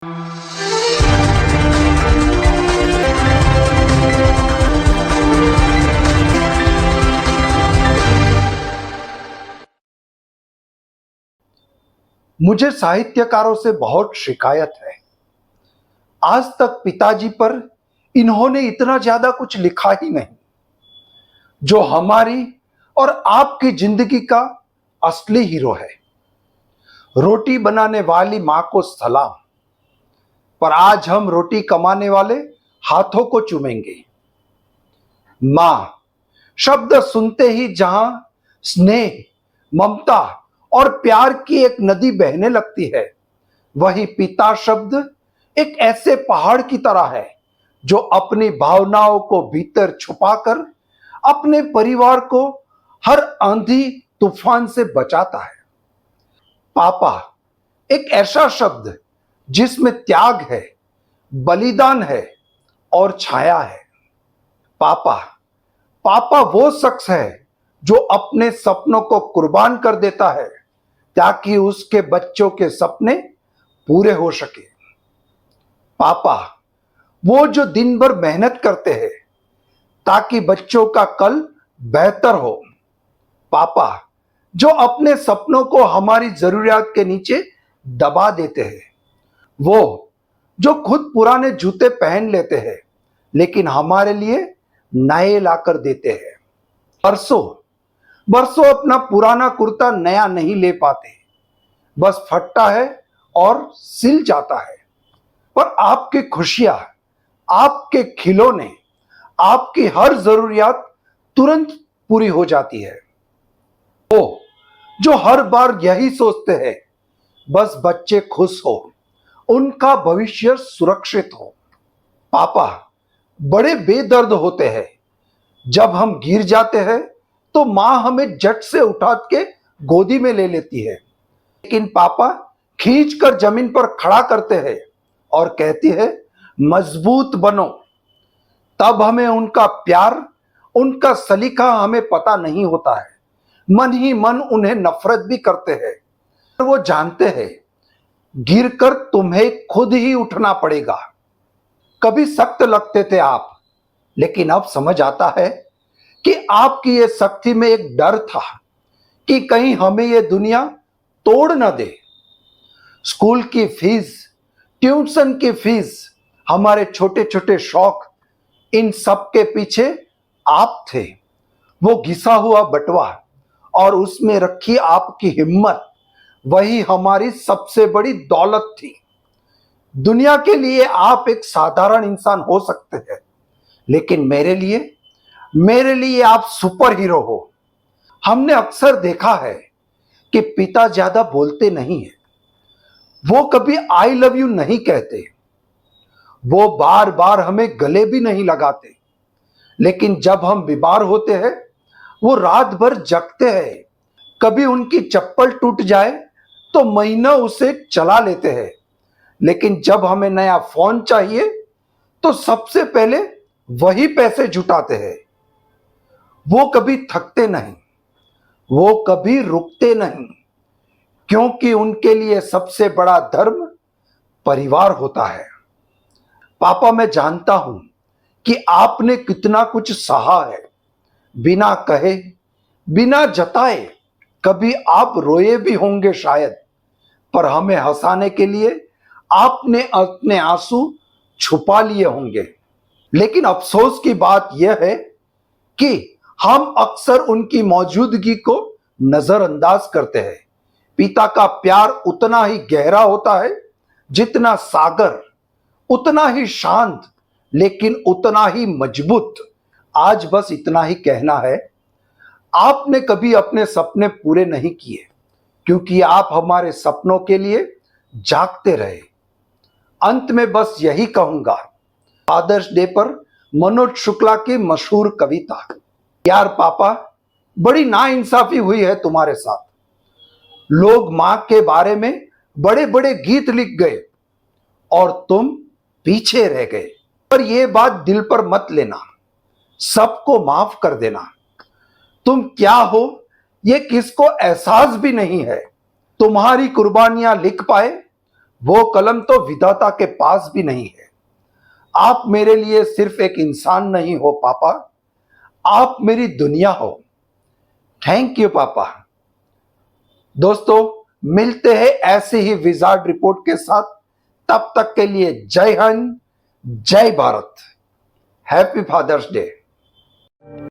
मुझे साहित्यकारों से बहुत शिकायत है। आज तक पिताजी पर इन्होंने इतना ज्यादा कुछ लिखा ही नहीं, जो हमारी और आपकी जिंदगी का असली हीरो है। रोटी बनाने वाली मां को सलाम, पर आज हम रोटी कमाने वाले हाथों को चूमेंगे। मां शब्द सुनते ही जहां स्नेह, ममता और प्यार की एक नदी बहने लगती है, वही पिता शब्द एक ऐसे पहाड़ की तरह है जो अपनी भावनाओं को भीतर छुपाकर अपने परिवार को हर आंधी तूफान से बचाता है। पापा एक ऐसा शब्द जिसमें त्याग है, बलिदान है और छाया है। पापा पापा वो शख्स है जो अपने सपनों को कुर्बान कर देता है ताकि उसके बच्चों के सपने पूरे हो सके। पापा वो जो दिन भर मेहनत करते हैं ताकि बच्चों का कल बेहतर हो। पापा जो अपने सपनों को हमारी जरूरियात के नीचे दबा देते हैं। वो जो खुद पुराने जूते पहन लेते हैं लेकिन हमारे लिए नए लाकर देते हैं। बरसों बरसों अपना पुराना कुर्ता नया नहीं ले पाते, बस फटता है और सिल जाता है। पर आपकी खुशियां, आपके खिलौने, आपकी हर जरूरियात तुरंत पूरी हो जाती है। वो जो हर बार यही सोचते हैं, बस बच्चे खुश हो, उनका भविष्य सुरक्षित हो। पापा बड़े बेदर्द होते हैं। जब हम गिर जाते हैं तो मां हमें झट से उठा के गोदी में ले लेती है, लेकिन पापा खींचकर जमीन पर खड़ा करते हैं और कहती है, मजबूत बनो। तब हमें उनका प्यार, उनका सलीका हमें पता नहीं होता है। मन ही मन उन्हें नफरत भी करते हैं। वो जानते हैं गिरकर तुम्हें खुद ही उठना पड़ेगा। कभी सख्त लगते थे आप, लेकिन अब समझ आता है कि आपकी ये सख्ती में एक डर था कि कहीं हमें ये दुनिया तोड़ न दे। स्कूल की फीस, ट्यूशन की फीस, हमारे छोटे छोटे शौक, इन सब के पीछे आप थे। वो घिसा हुआ बटवा और उसमें रखी आपकी हिम्मत, वही हमारी सबसे बड़ी दौलत थी। दुनिया के लिए आप एक साधारण इंसान हो सकते हैं, लेकिन मेरे लिए आप सुपर हीरो हो। हमने अक्सर देखा है कि पिता ज्यादा बोलते नहीं है। वो कभी आई लव यू नहीं कहते, वो बार बार हमें गले भी नहीं लगाते, लेकिन जब हम बीमार होते हैं वो रात भर जगते हैं। कभी उनकी चप्पल टूट जाए तो महीना उसे चला लेते हैं, लेकिन जब हमें नया फोन चाहिए तो सबसे पहले वही पैसे जुटाते हैं। वो कभी थकते नहीं, वो कभी रुकते नहीं, क्योंकि उनके लिए सबसे बड़ा धर्म परिवार होता है। पापा मैं जानता हूं कि आपने कितना कुछ सहा है, बिना कहे, बिना जताए। कभी आप रोए भी होंगे शायद, पर हमें हंसाने के लिए आपने अपने आंसू छुपा लिए होंगे। लेकिन अफसोस की बात यह है कि हम अक्सर उनकी मौजूदगी को नजरअंदाज करते हैं। पिता का प्यार उतना ही गहरा होता है जितना सागर, उतना ही शांत, लेकिन उतना ही मजबूत। आज बस इतना ही कहना है, आपने कभी अपने सपने पूरे नहीं किए क्योंकि आप हमारे सपनों के लिए जागते रहे। अंत में बस यही कहूंगा, फादर्स डे पर मनोज शुक्ला की मशहूर कविता, यार पापा बड़ी नाइंसाफी हुई है तुम्हारे साथ। लोग मां के बारे में बड़े बड़े गीत लिख गए और तुम पीछे रह गए। पर यह बात दिल पर मत लेना, सबको माफ कर देना। तुम क्या हो ये किसको एहसास भी नहीं है। तुम्हारी कुर्बानियां लिख पाए वो कलम तो विधाता के पास भी नहीं है। आप मेरे लिए सिर्फ एक इंसान नहीं हो पापा, आप मेरी दुनिया हो। थैंक यू पापा। दोस्तों, मिलते हैं ऐसे ही विजार्ड रिपोर्ट के साथ। तब तक के लिए जय हिंद, जय भारत। Happy father's day.